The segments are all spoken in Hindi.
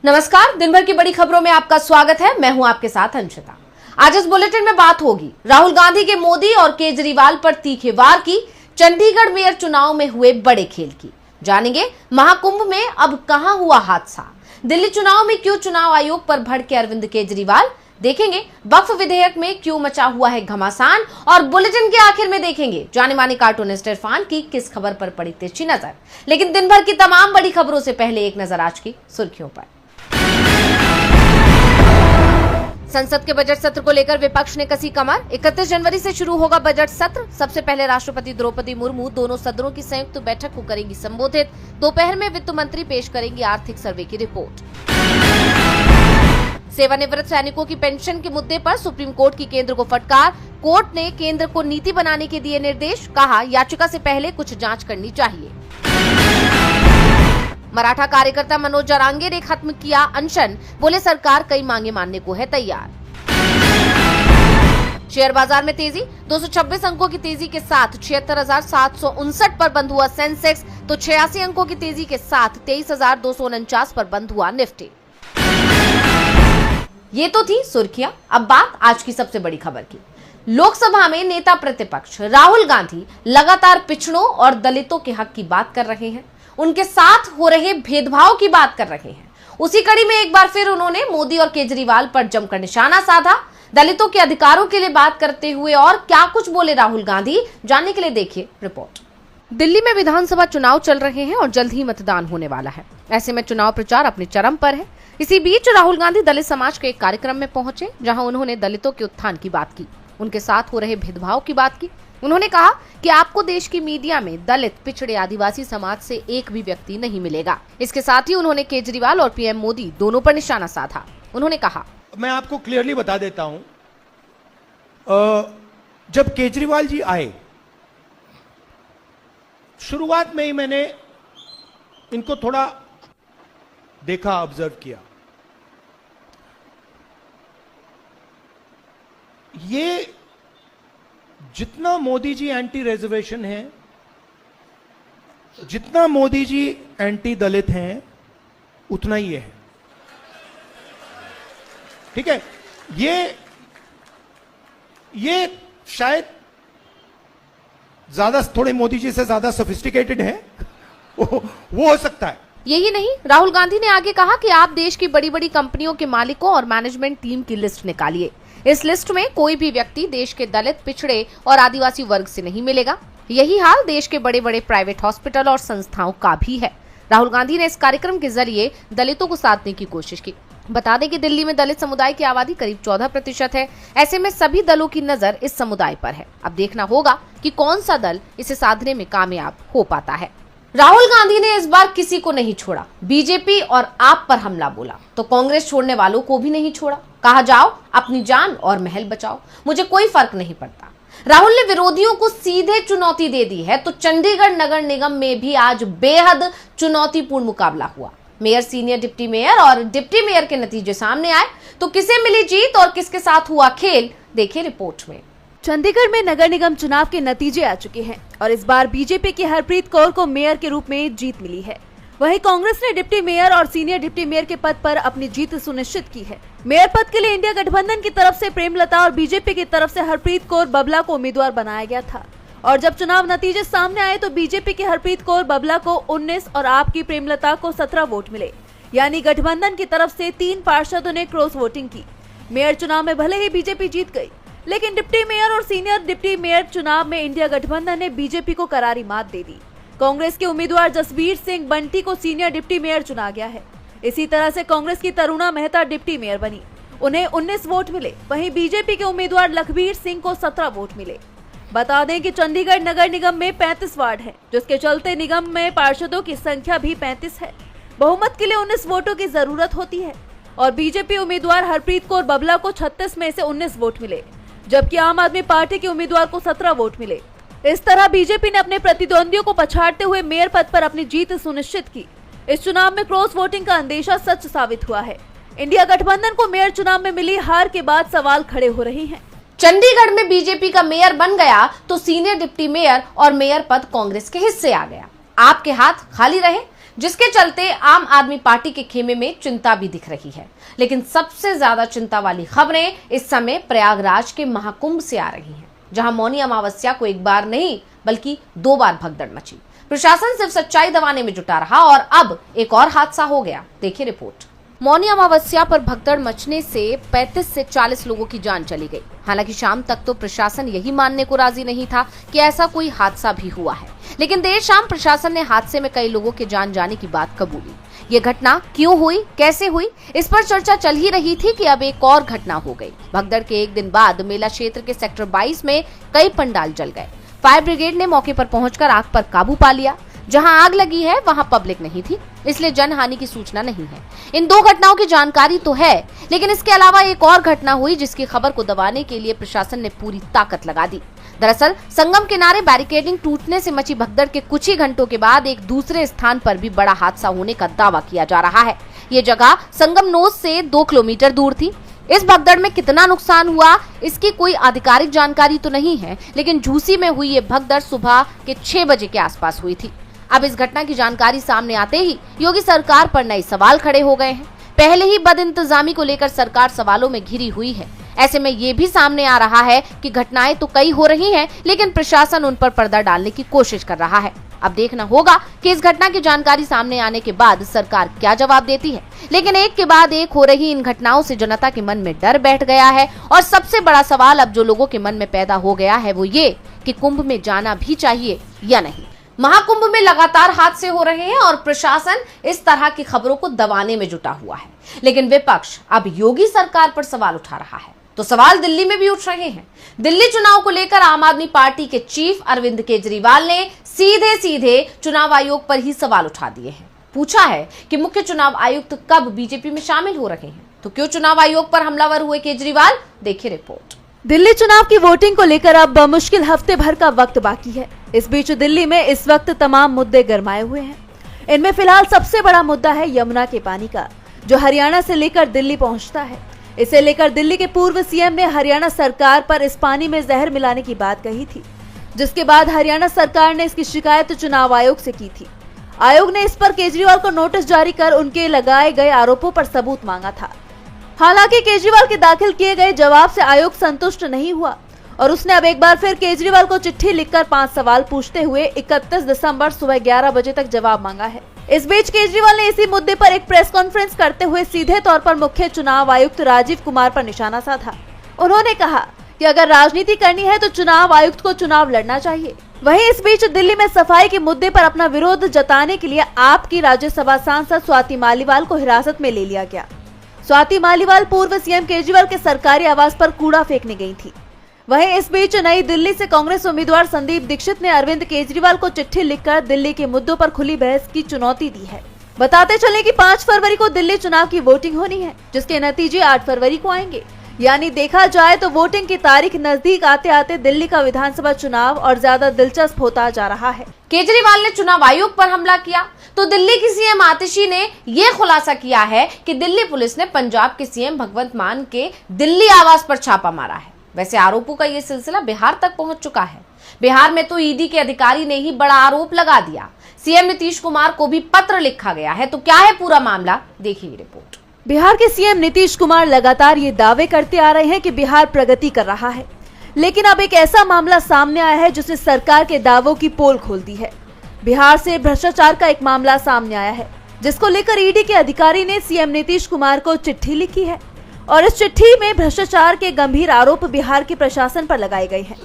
नमस्कार, दिन भर की बड़ी खबरों में आपका स्वागत है। मैं हूं आपके साथ अंशिता। आज इस बुलेटिन में बात होगी राहुल गांधी के मोदी और केजरीवाल पर तीखे वार की, चंडीगढ़ मेयर चुनाव में हुए बड़े खेल की, जानेंगे महाकुंभ में अब कहां हुआ हादसा, दिल्ली चुनाव में क्यों चुनाव आयोग पर भड़के अरविंद केजरीवाल, देखेंगे वक्फ विधेयक में क्यों मचा हुआ है घमासान, और बुलेटिन के आखिर में देखेंगे जाने माने कार्टूनिस्ट इरफान की किस खबर पर पड़ी तिरछी नजर। लेकिन दिन भर की तमाम बड़ी खबरों से पहले एक नजर आज की सुर्खियों पर। संसद के बजट सत्र को लेकर विपक्ष ने कसी कमर। 31 जनवरी से शुरू होगा बजट सत्र। सबसे पहले राष्ट्रपति द्रौपदी मुर्मू दोनों सदनों की संयुक्त बैठक को करेंगी संबोधित। दोपहर में वित्त मंत्री पेश करेंगी आर्थिक सर्वे की रिपोर्ट। सेवानिवृत्त सैनिकों की पेंशन के मुद्दे पर सुप्रीम कोर्ट की केंद्र को फटकार। कोर्ट ने केंद्र को नीति बनाने के दिए निर्देश, कहा याचिका से पहले कुछ जांच करनी चाहिए। मराठा कार्यकर्ता मनोज जरांगे ने खत्म किया अनशन, बोले सरकार कई मांगे मानने को है तैयार। शेयर बाजार में तेजी, 226 अंकों की तेजी के साथ 76,759 पर बंद हुआ सेंसेक्स, तो 86 अंकों की तेजी के साथ 23,249 पर बंद हुआ निफ्टी। ये तो थी सुर्खियां। अब बात आज की सबसे बड़ी खबर की। लोकसभा में नेता प्रतिपक्ष राहुल गांधी लगातार पिछड़ों और दलितों के हक की बात कर रहे हैं, उनके साथ हो रहे भेदभाव की बात कर रहे हैं। उसी कड़ी में एक बार फिर उन्होंने मोदी और केजरीवाल पर जमकर निशाना साधा। दलितों के अधिकारों के लिए बात करते हुए और क्या कुछ बोले राहुल गांधी, जानने के लिए देखिए रिपोर्ट। दिल्ली में विधानसभा चुनाव चल रहे हैं और जल्द ही मतदान होने वाला है। ऐसे में चुनाव प्रचार अपने चरम पर है। इसी बीच राहुल गांधी दलित समाज के एक कार्यक्रम में पहुंचे, जहां उन्होंने दलितों के उत्थान की बात की, उनके साथ हो रहे भेदभाव की बात की। उन्होंने कहा कि आपको देश की मीडिया में दलित, पिछड़े, आदिवासी समाज से एक भी व्यक्ति नहीं मिलेगा। इसके साथ ही उन्होंने केजरीवाल और पीएम मोदी दोनों पर निशाना साधा। उन्होंने कहा, मैं आपको क्लियरली बता देता हूं, जब केजरीवाल जी आए, शुरुआत में ही मैंने इनको थोड़ा देखा, ऑब्जर्व किया। ये जितना मोदी जी एंटी रिजर्वेशन है, जितना मोदी जी एंटी दलित हैं, उतना ही है। ठीक है, ये शायद ज्यादा, थोड़े मोदी जी से ज्यादा सोफिस्टिकेटेड है, वो हो सकता है। यही नहीं, राहुल गांधी ने आगे कहा कि आप देश की बड़ी बड़ी कंपनियों के मालिकों और मैनेजमेंट टीम की लिस्ट निकालिए। इस लिस्ट में कोई भी व्यक्ति देश के दलित, पिछड़े और आदिवासी वर्ग से नहीं मिलेगा। यही हाल देश के बड़े बड़े प्राइवेट हॉस्पिटल और संस्थाओं का भी है। राहुल गांधी ने इस कार्यक्रम के जरिए दलितों को साधने की कोशिश की। बता दें कि दिल्ली में दलित समुदाय की आबादी करीब 14% है। ऐसे में सभी दलों की नजर इस समुदाय पर है। अब देखना होगा कि कौन सा दल इसे साधने में कामयाब हो पाता है। राहुल गांधी ने इस बार किसी को नहीं छोड़ा। बीजेपी और आप पर हमला बोला तो कांग्रेस छोड़ने वालों को भी नहीं छोड़ा। कहा, जाओ अपनी जान और महल बचाओ, मुझे कोई फर्क नहीं पड़ता। राहुल ने विरोधियों को सीधे चुनौती दे दी है। तो चंडीगढ़ नगर निगम में भी आज बेहद चुनौतीपूर्ण मुकाबला हुआ। मेयर, सीनियर डिप्टी मेयर और डिप्टी मेयर के नतीजे सामने आए। तो किसे मिली जीत और किसके साथ हुआ खेल, देखिए रिपोर्ट में। चंडीगढ़ में नगर निगम चुनाव के नतीजे आ चुके हैं और इस बार बीजेपी की हरप्रीत कौर को मेयर के रूप में जीत मिली है। वहीं कांग्रेस ने डिप्टी मेयर और सीनियर डिप्टी मेयर के पद पर अपनी जीत सुनिश्चित की है। मेयर पद के लिए इंडिया गठबंधन की तरफ से प्रेमलता और बीजेपी की तरफ से हरप्रीत कौर बबला को उम्मीदवार बनाया गया था। और जब चुनाव नतीजे सामने आए तो बीजेपी की हरप्रीत कौर बबला को 19 और आप की प्रेमलता को 17 वोट मिले। यानी गठबंधन की तरफ से 3 पार्षदों ने क्रॉस वोटिंग की। मेयर चुनाव में भले ही बीजेपी जीत गई, लेकिन डिप्टी मेयर और सीनियर डिप्टी मेयर चुनाव में इंडिया गठबंधन ने बीजेपी को करारी मात दे दी। कांग्रेस के उम्मीदवार जसवीर सिंह बंटी को सीनियर डिप्टी मेयर चुना गया है। इसी तरह से कांग्रेस की तरुणा मेहता डिप्टी मेयर बनी, उन्हें 19 वोट मिले। वहीं बीजेपी के उम्मीदवार लखबीर सिंह को 17 वोट मिले। बता दें कि चंडीगढ़ नगर निगम में 35 वार्ड है, जिसके चलते निगम में पार्षदों की संख्या भी 35 है। बहुमत के लिए 19 वोटों की जरूरत होती है और बीजेपी उम्मीदवार हरप्रीत कौर बबला को 36 में से 19 वोट मिले, जबकि आम आदमी पार्टी के उम्मीदवार को 17 वोट मिले। इस तरह बीजेपी ने अपने प्रतिद्वंदियों को पछाड़ते हुए मेयर पद पर अपनी जीत सुनिश्चित की। इस चुनाव में क्रॉस वोटिंग का अंदेशा सच साबित हुआ है। इंडिया गठबंधन को मेयर चुनाव में मिली हार के बाद सवाल खड़े हो रहे हैं। चंडीगढ़ में बीजेपी का मेयर बन गया तो सीनियर डिप्टी मेयर और मेयर पद कांग्रेस के हिस्से आ गया। आपके हाथ खाली रहे। जिसके चलते आम आदमी पार्टी के खेमे में चिंता भी दिख रही है। लेकिन सबसे ज्यादा चिंता वाली खबरें इस समय प्रयागराज के महाकुंभ से आ रही हैं, जहां मौनी अमावस्या को एक बार नहीं बल्कि 2 बार भगदड़ मची। प्रशासन सिर्फ सच्चाई दबाने में जुटा रहा और अब एक और हादसा हो गया। देखिए रिपोर्ट। मौनी अमावस्या पर भगदड़ मचने से 35 से 40 लोगों की जान चली गई। हालांकि शाम तक तो प्रशासन यही मानने को राजी नहीं था कि ऐसा कोई हादसा भी हुआ है, लेकिन देर शाम प्रशासन ने हादसे में कई लोगों के जान जाने की बात कबूली। ये घटना क्यों हुई, कैसे हुई, इस पर चर्चा चल ही रही थी कि अब एक और घटना हो गई। भगदड़ के एक दिन बाद मेला क्षेत्र के सेक्टर 22 में कई पंडाल जल गए। फायर ब्रिगेड ने मौके पर पहुंचकर आग पर काबू पा लिया। जहां आग लगी है वहां पब्लिक नहीं थी, इसलिए जनहानि की सूचना नहीं है। इन 2 घटनाओं की जानकारी तो है, लेकिन इसके अलावा एक और घटना हुई जिसकी खबर को दबाने के लिए प्रशासन ने पूरी ताकत लगा दी। दरअसल संगम किनारे बैरिकेडिंग टूटने से मची भगदड़ के कुछ ही घंटों के बाद एक दूसरे स्थान पर भी बड़ा हादसा होने का दावा किया जा रहा है। ये जगह संगम नोज से 2 किलोमीटर दूर थी। इस भगदड़ में कितना नुकसान हुआ इसकी कोई आधिकारिक जानकारी तो नहीं है, लेकिन झूसी में हुई ये भगदड़ सुबह के 6 बजे के आसपास हुई थी। अब इस घटना की जानकारी सामने आते ही योगी सरकार पर नए सवाल खड़े हो गए हैं। पहले ही बदइंतजामी को लेकर सरकार सवालों में घिरी हुई है। ऐसे में ये भी सामने आ रहा है कि घटनाएं तो कई हो रही हैं, लेकिन प्रशासन उन पर पर्दा डालने की कोशिश कर रहा है। अब देखना होगा कि इस घटना की जानकारी सामने आने के बाद सरकार क्या जवाब देती है। लेकिन एक के बाद एक हो रही इन घटनाओं से जनता के मन में डर बैठ गया है और सबसे बड़ा सवाल अब जो लोगों के मन में पैदा हो गया है वो ये कि कुंभ में जाना भी चाहिए या नहीं। महाकुंभ में लगातार हादसे हो रहे हैं और प्रशासन इस तरह की खबरों को दबाने में जुटा हुआ है, लेकिन विपक्ष अब योगी सरकार पर सवाल उठा रहा है। तो सवाल दिल्ली में भी उठ रहे हैं। दिल्ली चुनाव को लेकर आम आदमी पार्टी के चीफ अरविंद केजरीवाल ने सीधे सीधे चुनाव आयोग पर ही सवाल उठा दिए हैं। पूछा है कि मुख्य चुनाव आयुक्त कब बीजेपी में शामिल हो रहे हैं, तो क्यों चुनाव आयोग पर हमलावर हुए केजरीवाल। देखिए रिपोर्ट। दिल्ली चुनाव की वोटिंग को लेकर अब मुश्किल हफ्ते भर का वक्त बाकी है। इस बीच दिल्ली में इस वक्त तमाम मुद्दे गरमाए हुए हैं। इनमें फिलहाल सबसे बड़ा मुद्दा है यमुना के पानी का, जो हरियाणा से लेकर दिल्ली पहुंचता है। इसे लेकर दिल्ली के पूर्व सीएम ने हरियाणा सरकार पर इस पानी में जहर मिलाने की बात कही थी, जिसके बाद हरियाणा सरकार ने इसकी शिकायत चुनाव आयोग से की थी। आयोग ने इस पर केजरीवाल को नोटिस जारी कर उनके लगाए गए आरोपों पर सबूत मांगा था। हालांकि केजरीवाल के दाखिल किए गए जवाब से आयोग संतुष्ट नहीं हुआ और उसने अब एक बार फिर केजरीवाल को चिट्ठी लिखकर 5 सवाल पूछते हुए 31 दिसंबर सुबह 11 बजे तक जवाब मांगा है। इस बीच केजरीवाल ने इसी मुद्दे पर एक प्रेस कॉन्फ्रेंस करते हुए सीधे तौर पर मुख्य चुनाव आयुक्त राजीव कुमार पर निशाना साधा। उन्होंने कहा कि अगर राजनीति करनी है तो चुनाव आयुक्त को चुनाव लड़ना चाहिए। वहीं इस बीच दिल्ली में सफाई के मुद्दे पर अपना विरोध जताने के लिए आप की राज्यसभा सांसद स्वाति मालीवाल को हिरासत में ले लिया गया। स्वाति मालीवाल पूर्व सीएम केजरीवाल के सरकारी आवास पर कूड़ा फेंकने गई थी। वहीं इस बीच नई दिल्ली से कांग्रेस उम्मीदवार संदीप दीक्षित ने अरविंद केजरीवाल को चिट्ठी लिखकर दिल्ली के मुद्दों पर खुली बहस की चुनौती दी है। बताते चले कि 5 फरवरी को दिल्ली चुनाव की वोटिंग होनी है, जिसके नतीजे 8 फरवरी को आएंगे। यानी देखा जाए तो वोटिंग की तारीख नजदीक आते आते दिल्ली का विधानसभा चुनाव और ज्यादा दिलचस्प होता जा रहा है। केजरीवाल ने चुनाव आयोग पर हमला किया तो दिल्ली की सीएम आतिशी ने यह खुलासा किया है कि दिल्ली पुलिस ने पंजाब के सीएम भगवंत मान के दिल्ली आवास पर छापा मारा है। वैसे आरोपों का ये सिलसिला बिहार तक पहुंच चुका है। बिहार में तो ईडी के अधिकारी ने ही बड़ा आरोप लगा दिया। सीएम नीतीश कुमार को भी पत्र लिखा गया है। तो क्या है पूरा मामला, देखिए रिपोर्ट। बिहार के सीएम नीतीश कुमार लगातार ये दावे करते आ रहे हैं कि बिहार प्रगति कर रहा है, लेकिन अब एक ऐसा मामला सामने आया है जिसने सरकार के दावों की पोल खोल दी है। बिहार से भ्रष्टाचार का एक मामला सामने आया है, जिसको लेकर ईडी के अधिकारी ने सीएम नीतीश कुमार को चिट्ठी लिखी है और इस चिट्ठी में भ्रष्टाचार के गंभीर आरोप बिहार के प्रशासन पर लगाए गए हैं।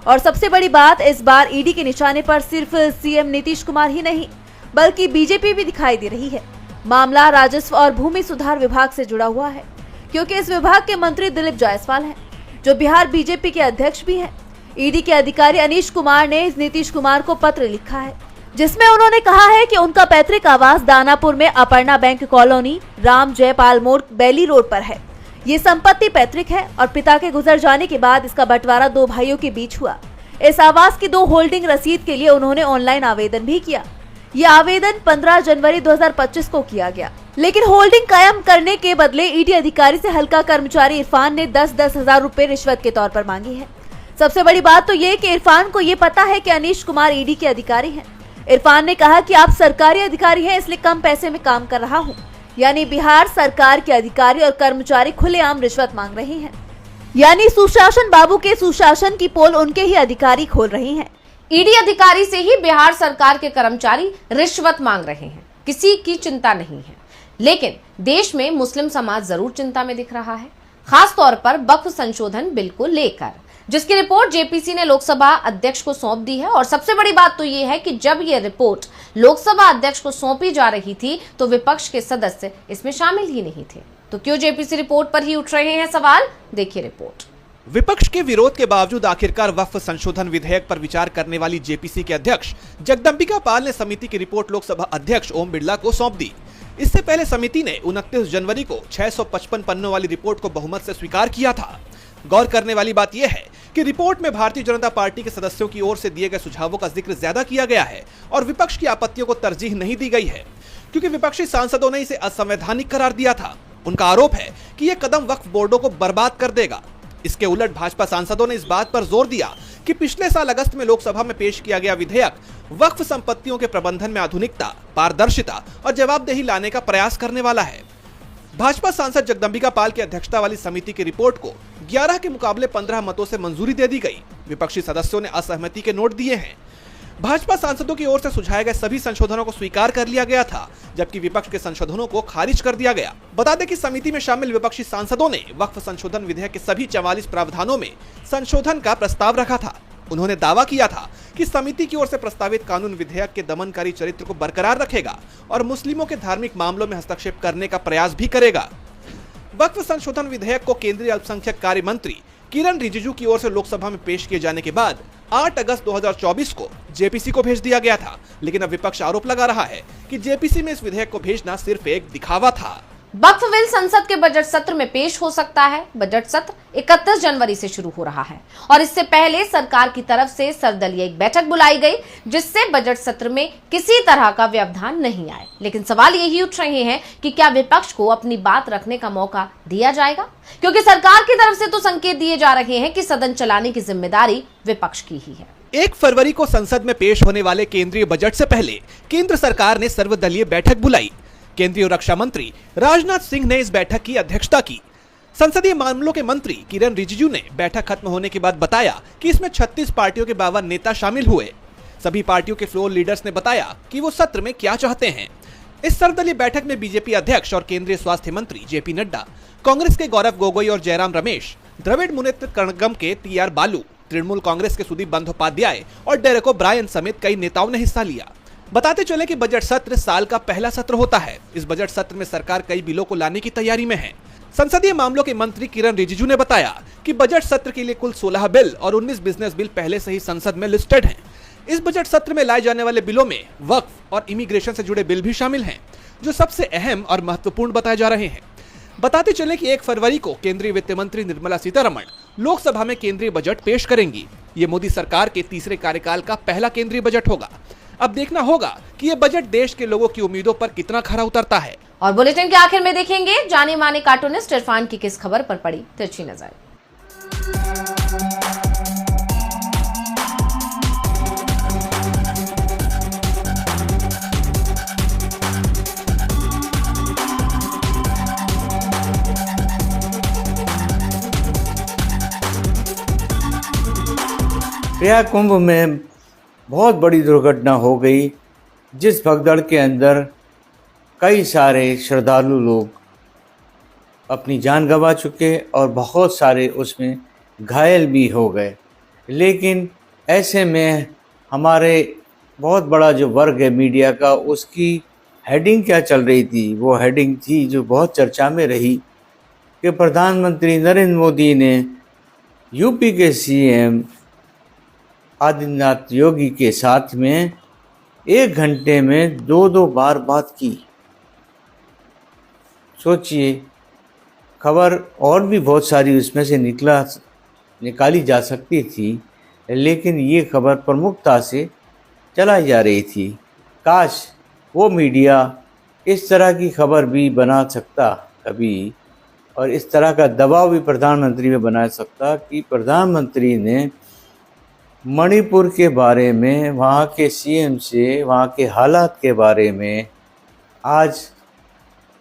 और सबसे बड़ी बात, इस बार ईडी के निशाने पर सिर्फ सीएम नीतीश कुमार ही नहीं बल्कि बीजेपी भी दिखाई दे रही है। मामला राजस्व और भूमि सुधार विभाग से जुड़ा हुआ है, क्योंकि इस विभाग के मंत्री दिलीप जायसवाल हैं, जो बिहार बीजेपी के अध्यक्ष भी हैं। ईडी के अधिकारी अनीश कुमार ने नीतीश कुमार को पत्र लिखा है, जिसमें उन्होंने कहा है कि उनका पैतृक आवास दानापुर में अपर्णा बैंक कॉलोनी राम जयपाल मोड़ बेली रोड पर है। ये संपत्ति पैतृक है और पिता के गुजर जाने के बाद इसका बंटवारा 2 भाइयों के बीच हुआ। इस आवास की 2 होल्डिंग रसीद के लिए उन्होंने ऑनलाइन आवेदन भी किया। यह आवेदन 15 जनवरी 2025 को किया गया, लेकिन होल्डिंग कायम करने के बदले ईडी अधिकारी से हल्का कर्मचारी इरफान ने 10-10 हजार रुपए रिश्वत के तौर पर मांगी है। सबसे बड़ी बात तो ये कि इरफान को ये पता है कि अनीश कुमार ईडी के अधिकारी हैं, इरफान ने कहा कि आप सरकारी अधिकारी हैं, इसलिए कम पैसे में काम कर रहा हूं। यानी बिहार सरकार के अधिकारी और कर्मचारी खुलेआम रिश्वत मांग रहे हैं। यानी सुशासन बाबू के सुशासन की पोल उनके ही अधिकारी खोल रहे हैं। ईडी अधिकारी से ही बिहार सरकार के कर्मचारी रिश्वत मांग रहे हैं, किसी की चिंता नहीं है। लेकिन देश में मुस्लिम समाज जरूर चिंता में दिख रहा है, खास तौर पर वक्फ संशोधन बिल को लेकर, जिसकी रिपोर्ट जेपीसी ने लोकसभा अध्यक्ष को सौंप दी है। और सबसे बड़ी बात तो ये है कि जब ये रिपोर्ट लोकसभा अध्यक्ष को सौंपी जा रही थी तो विपक्ष के सदस्य इसमें शामिल ही नहीं थे। तो क्यों जेपीसी रिपोर्ट पर ही उठ रहे हैं सवाल? देखिए रिपोर्ट। विपक्ष के विरोध के बावजूद आखिरकार वक्फ संशोधन विधेयक पर विचार करने वाली जेपीसी के अध्यक्ष जगदंबिका पाल ने समिति की रिपोर्ट लोकसभा अध्यक्ष ओम बिरला को सौंप दी। इससे पहले समिति ने 29 जनवरी को 655 पन्नों वाली रिपोर्ट को बहुमत से स्वीकार किया था। गौर करने वाली बात यह है कि रिपोर्ट में भारतीय जनता पार्टी के सदस्यों की ओर से दिए गए सुझावों का जिक्र ज्यादा किया गया है और विपक्ष की आपत्तियों को तरजीह नहीं दी गई है, क्योंकि विपक्षी सांसदों ने इसे असंवैधानिक करार दिया था। उनका आरोप है कि यह कदम वक्फ बोर्डों को बर्बाद कर देगा। इसके उलट भाजपा सांसदों ने इस बात पर जोर दिया कि पिछले साल अगस्त में लोकसभा में पेश किया गया विधेयक वक्फ संपत्तियों के प्रबंधन में आधुनिकता, पारदर्शिता और जवाबदेही लाने का प्रयास करने वाला है। भाजपा सांसद जगदंबिका पाल की अध्यक्षता वाली समिति की रिपोर्ट को 11 के मुकाबले 15 मतों से मंजूरी दे दी गई। विपक्षी सदस्यों ने असहमति के नोट दिए हैं। भाजपा सांसदों की ओर से सुझाए गए सभी संशोधनों को स्वीकार कर लिया गया था, जबकि विपक्ष के संशोधनों को खारिज कर दिया गया। बता दें कि समिति में शामिल विपक्षी सांसदों ने वक्फ संशोधन विधेयक के सभी 44 प्रावधानों में संशोधन का प्रस्ताव रखा था। उन्होंने दावा किया था कि समिति की ओर से प्रस्तावित कानून विधेयक के दमनकारी चरित्र को बरकरार रखेगा और मुस्लिमों के धार्मिक मामलों में हस्तक्षेप करने का प्रयास भी करेगा। वक्फ संशोधन विधेयक को केंद्रीय अल्पसंख्यक कार्य मंत्री किरण रिजिजू की ओर से लोकसभा में पेश किए जाने के बाद 8 अगस्त 2024 को जेपीसी को भेज दिया गया था। लेकिन अब विपक्ष आरोप लगा रहा है कि जेपीसी में इस विधेयक को भेजना सिर्फ एक दिखावा था। वक्फ बिल संसद के बजट सत्र में पेश हो सकता है। बजट सत्र 31 जनवरी से शुरू हो रहा है और इससे पहले सरकार की तरफ से सर्वदलीय एक बैठक बुलाई गई, जिससे बजट सत्र में किसी तरह का व्यवधान नहीं आए। लेकिन सवाल यही उठ रहे हैं कि क्या विपक्ष को अपनी बात रखने का मौका दिया जाएगा, क्योंकि सरकार की तरफ से तो संकेत दिए जा रहे हैं कि सदन चलाने की जिम्मेदारी विपक्ष की ही है। 1 फरवरी को संसद में पेश होने वाले केंद्रीय बजट से पहले केंद्र सरकार ने सर्वदलीय बैठक बुलाई। केंद्रीय रक्षा मंत्री राजनाथ सिंह ने इस बैठक की अध्यक्षता की। संसदीय मामलों के मंत्री किरण रिजिजू ने बैठक खत्म होने के बाद बताया कि इसमें 36 पार्टियों के 52 नेता शामिल हुए। सभी पार्टियों के फ्लोर लीडर्स ने बताया कि वो सत्र में क्या चाहते हैं। इस सर्वदलीय बैठक में बीजेपी अध्यक्ष और केंद्रीय स्वास्थ्य मंत्री जेपी नड्डा, कांग्रेस के गौरव गोगोई और जयराम रमेश, द्रविड़ मुनेत्र कड़गम के टीआर बालू, तृणमूल कांग्रेस के सुदीप बंदोपाध्याय और डेरेक ओब्रायन समेत कई नेताओं ने हिस्सा लिया। बताते चले कि बजट सत्र साल का पहला सत्र होता है। इस बजट सत्र में सरकार कई बिलों को लाने की तैयारी में है। संसदीय मामलों के मंत्री किरण रिजिजू ने बताया कि बजट सत्र के लिए कुल 16 बिल और 19 बिजनेस बिल पहले से ही संसद में लिस्टेड हैं। इस बजट सत्र में लाए जाने वाले बिलों में वक्फ और इमिग्रेशन से जुड़े बिल भी शामिल हैं, जो सबसे अहम और महत्वपूर्ण बताए जा रहे हैं। बताते चले कि 1 फरवरी को केंद्रीय वित्त मंत्री निर्मला सीतारमण लोकसभा में केंद्रीय बजट पेश करेंगी। ये मोदी सरकार के तीसरे कार्यकाल का पहला केंद्रीय बजट होगा। अब देखना होगा कि ये बजट देश के लोगों की उम्मीदों पर कितना खरा उतरता है। और बुलेटिन के आखिर में देखेंगे जाने माने कार्टूनिस्ट इरफान की किस खबर पर पड़ी तिरछी नजर। प्रयाग कुंभ में बहुत बड़ी दुर्घटना हो गई, जिस भगदड़ के अंदर कई सारे श्रद्धालु लोग अपनी जान गंवा चुके और बहुत सारे उसमें घायल भी हो गए। लेकिन ऐसे में हमारे बहुत बड़ा जो वर्ग है मीडिया का, उसकी हेडिंग क्या चल रही थी, वो हेडिंग थी जो बहुत चर्चा में रही कि प्रधानमंत्री नरेंद्र मोदी ने यूपी के सीएम आदित्यनाथ योगी के साथ में 1 घंटे में 2 बार बात की। सोचिए, खबर और भी बहुत सारी उसमें से निकाली जा सकती थी, लेकिन ये खबर प्रमुखता से चलाई जा रही थी। काश वो मीडिया इस तरह की खबर भी बना सकता कभी, और इस तरह का दबाव भी प्रधानमंत्री में बना सकता कि प्रधानमंत्री ने मणिपुर के बारे में, वहाँ के सीएम से वहाँ के हालात के बारे में आज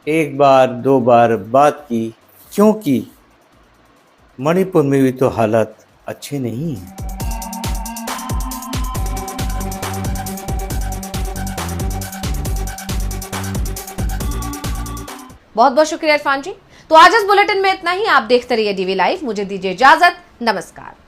एक बार दो बार बात की, क्योंकि मणिपुर में भी तो हालात अच्छे नहीं हैं। बहुत बहुत शुक्रिया इरफान जी। तो आज इस बुलेटिन में इतना ही। आप देखते रहिए डीवी लाइव। मुझे दीजिए इजाजत। नमस्कार।